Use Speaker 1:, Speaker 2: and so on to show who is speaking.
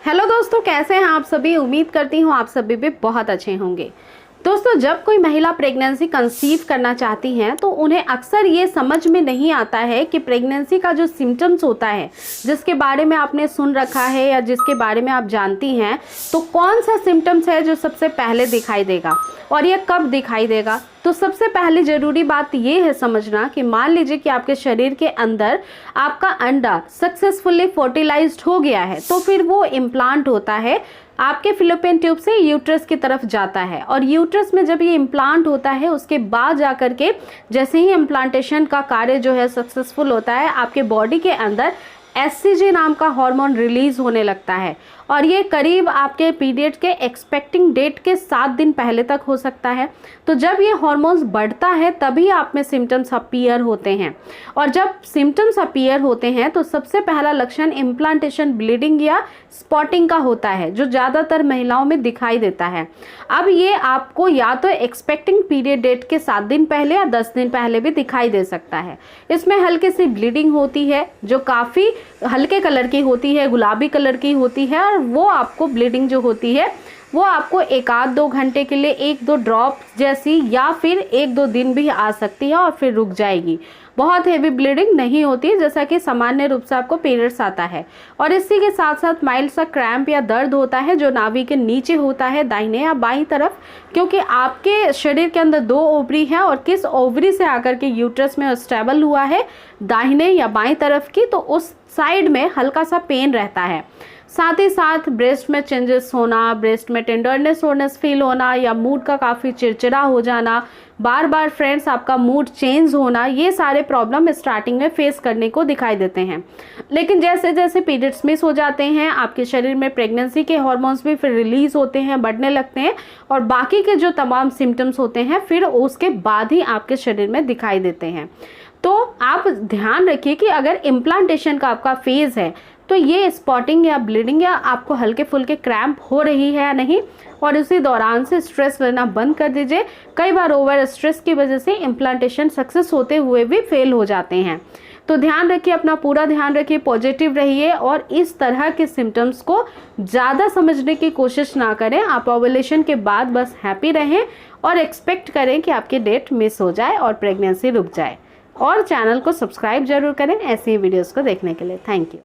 Speaker 1: Hello दोस्तों, कैसे हैं आप सभी। उम्मीद करती हूँ आप सभी भी बहुत अच्छे होंगे। दोस्तों, जब कोई महिला प्रेगनेंसी कंसीव करना चाहती हैं तो उन्हें अक्सर ये समझ में नहीं आता है कि प्रेगनेंसी का जो सिम्टम्स होता है, जिसके बारे में आपने सुन रखा है या जिसके बारे में आप जानती हैं, तो कौन सा सिम्टम्स है जो सबसे पहले दिखाई देगा और ये कब दिखाई देगा। तो सबसे पहले ज़रूरी बात ये है समझना कि मान लीजिए कि आपके शरीर के अंदर आपका अंडा सक्सेसफुली फर्टिलाइज्ड हो गया है, तो फिर वो इम्प्लांट होता है, आपके फिलोपियन ट्यूब से यूट्रस की तरफ जाता है। और यूट्रस में जब ये इम्प्लांट होता है, उसके बाद जाकर के जैसे ही इम्प्लांटेशन का कार्य जो है सक्सेसफुल होता है, आपके बॉडी के अंदर एचसीजी नाम का हार्मोन रिलीज होने लगता है। और ये करीब आपके पीरियड के एक्सपेक्टिंग डेट के 7 दिन पहले तक हो सकता है। तो जब ये हार्मोन्स बढ़ता है तभी आप में सिम्टम्स अपीयर होते हैं। और जब सिम्टम्स अपीयर होते हैं तो सबसे पहला लक्षण इम्प्लांटेशन ब्लीडिंग या स्पॉटिंग का होता है, जो ज़्यादातर महिलाओं में दिखाई देता है। अब ये आपको या तो एक्सपेक्टिंग पीरियड डेट के 7 दिन पहले या 10 दिन पहले भी दिखाई दे सकता है। इसमें हल्की सी ब्लीडिंग होती है जो काफ़ी हल्के कलर की होती है, गुलाबी कलर की होती है। और वो आपको ब्लीडिंग जो होती है वो आपको 1-2 घंटे के लिए 1-2 ड्रॉप जैसी या फिर 1-2 दिन भी आ सकती है और फिर रुक जाएगी। बहुत हेवी ब्लीडिंग नहीं होती जैसा कि सामान्य रूप से आपको पीरियड्स आता है। और इसी के साथ साथ माइल्ड सा क्रैम्प या दर्द होता है जो नाभि के नीचे होता है, दाहिने या बाईं तरफ, क्योंकि आपके शरीर के अंदर 2 ओवरी है और किस ओवरी से आकर के यूट्रस में स्टेबल हुआ है, दाहिने या बाईं तरफ की, तो उस साइड में हल्का सा पेन रहता है। साथ ही साथ ब्रेस्ट में चेंजेस होना, ब्रेस्ट में टेंडरनेस फील होना या मूड का काफ़ी चिड़चिड़ा हो जाना, बार बार फ्रेंड्स आपका मूड चेंज होना, ये सारे प्रॉब्लम स्टार्टिंग में फेस करने को दिखाई देते हैं। लेकिन जैसे जैसे पीरियड्स मिस हो जाते हैं, आपके शरीर में प्रेगनेंसी के हार्मोन्स भी फिर रिलीज होते हैं, बढ़ने लगते हैं और बाकी के जो तमाम सिम्टम्स होते हैं फिर उसके बाद ही आपके शरीर में दिखाई देते हैं। तो आप ध्यान रखिए कि अगर इम्प्लांटेशन का आपका फेज है तो ये स्पॉटिंग या ब्लीडिंग या आपको हल्के फुल्के क्रैम्प हो रही है या नहीं, और उसी दौरान से स्ट्रेस लेना बंद कर दीजिए। कई बार ओवर स्ट्रेस की वजह से इम्प्लांटेशन सक्सेस होते हुए भी फेल हो जाते हैं। तो ध्यान रखिए, अपना पूरा ध्यान रखिए, पॉजिटिव रहिए और इस तरह के सिम्टम्स को ज़्यादा समझने की कोशिश ना करें। आप ओवुलेशन के बाद बस हैप्पी रहें और एक्सपेक्ट करें कि आपकी डेट मिस हो जाए और प्रेगनेंसी रुक जाए। और चैनल को सब्सक्राइब जरूर करें ऐसी वीडियोज़ को देखने के लिए। Thank you.